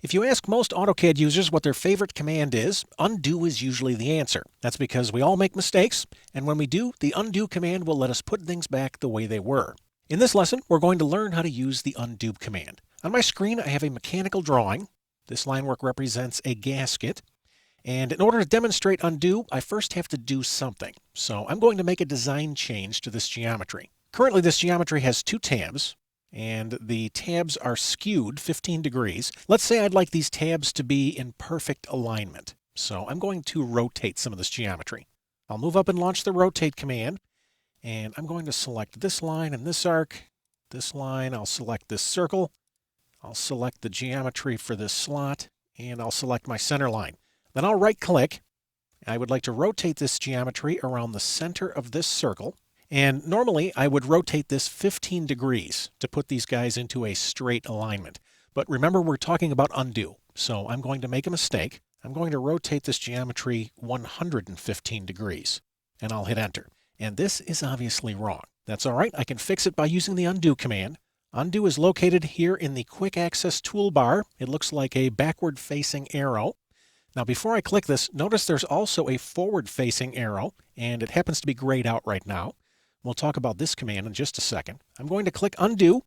If you ask most AutoCAD users what their favorite command is, undo is usually the answer. That's because we all make mistakes, and when we do, the undo command will let us put things back the way they were. In this lesson, we're going to learn how to use the undo command. On my screen, I have a mechanical drawing. This line work represents a gasket. And in order to demonstrate undo, I first have to do something. So I'm going to make a design change to this geometry. Currently, this geometry has two tabs, and the tabs are skewed 15 degrees. Let's say I'd like these tabs to be in perfect alignment. So I'm going to rotate some of this geometry. I'll move up and launch the rotate command, and I'm going to select this line and this arc. This line, I'll select this circle. I'll select the geometry for this slot, and I'll select my center line. Then I'll right-click. I would like to rotate this geometry around the center of this circle. And normally I would rotate this 15 degrees to put these guys into a straight alignment. But remember, we're talking about undo. So I'm going to make a mistake. I'm going to rotate this geometry 115 degrees. And I'll hit enter. And this is obviously wrong. That's all right. I can fix it by using the undo command. Undo is located here in the quick access toolbar. It looks like a backward facing arrow. Now before I click this, notice there's also a forward facing arrow, and it happens to be grayed out right now. We'll talk about this command in just a second. I'm going to click undo,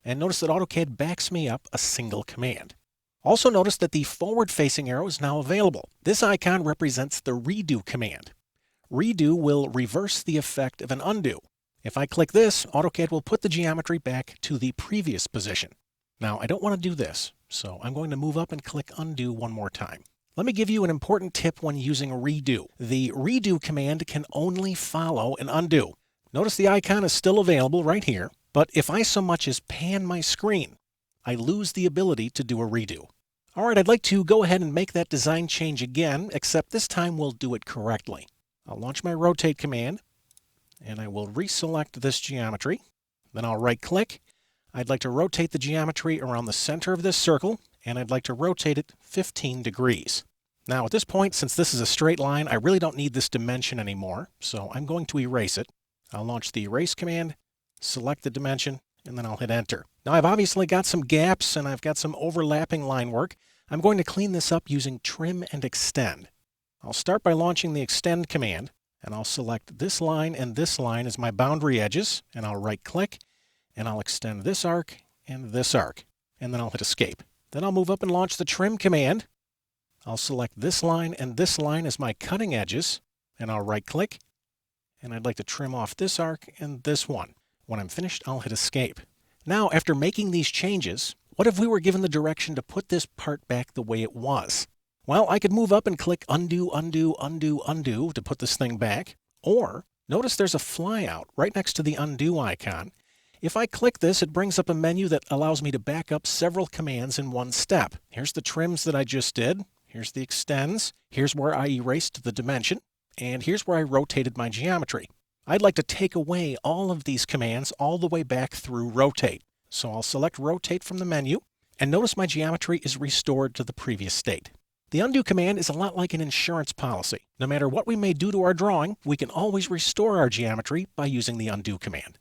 and notice that AutoCAD backs me up a single command. Also notice that the forward facing arrow is now available. This icon represents the redo command. Redo will reverse the effect of an undo. If I click this, AutoCAD will put the geometry back to the previous position. Now I don't want to do this, so I'm going to move up and click undo one more time. Let me give you an important tip when using redo. The redo command can only follow an undo. Notice the icon is still available right here, but if I so much as pan my screen, I lose the ability to do a redo. All right, I'd like to go ahead and make that design change again, except this time we'll do it correctly. I'll launch my rotate command, and I will reselect this geometry. Then I'll right-click. I'd like to rotate the geometry around the center of this circle, and I'd like to rotate it 15 degrees. Now at this point, since this is a straight line, I really don't need this dimension anymore, so I'm going to erase it. I'll launch the erase command, select the dimension, and then I'll hit enter. Now I've obviously got some gaps and I've got some overlapping line work. I'm going to clean this up using trim and extend. I'll start by launching the extend command, and I'll select this line and this line as my boundary edges, and I'll right-click, and I'll extend this arc and this arc, and then I'll hit escape. Then I'll move up and launch the trim command. I'll select this line and this line as my cutting edges, and I'll right-click, and I'd like to trim off this arc and this one. When I'm finished, I'll hit escape. Now, after making these changes, what if we were given the direction to put this part back the way it was? Well, I could move up and click undo, undo, undo, undo to put this thing back. Or, notice there's a flyout right next to the undo icon. If I click this, it brings up a menu that allows me to back up several commands in one step. Here's the trims that I just did. Here's the extends. Here's where I erased the dimension. And here's where I rotated my geometry. I'd like to take away all of these commands all the way back through rotate. So I'll select rotate from the menu, and notice my geometry is restored to the previous state. The undo command is a lot like an insurance policy. No matter what we may do to our drawing, we can always restore our geometry by using the undo command.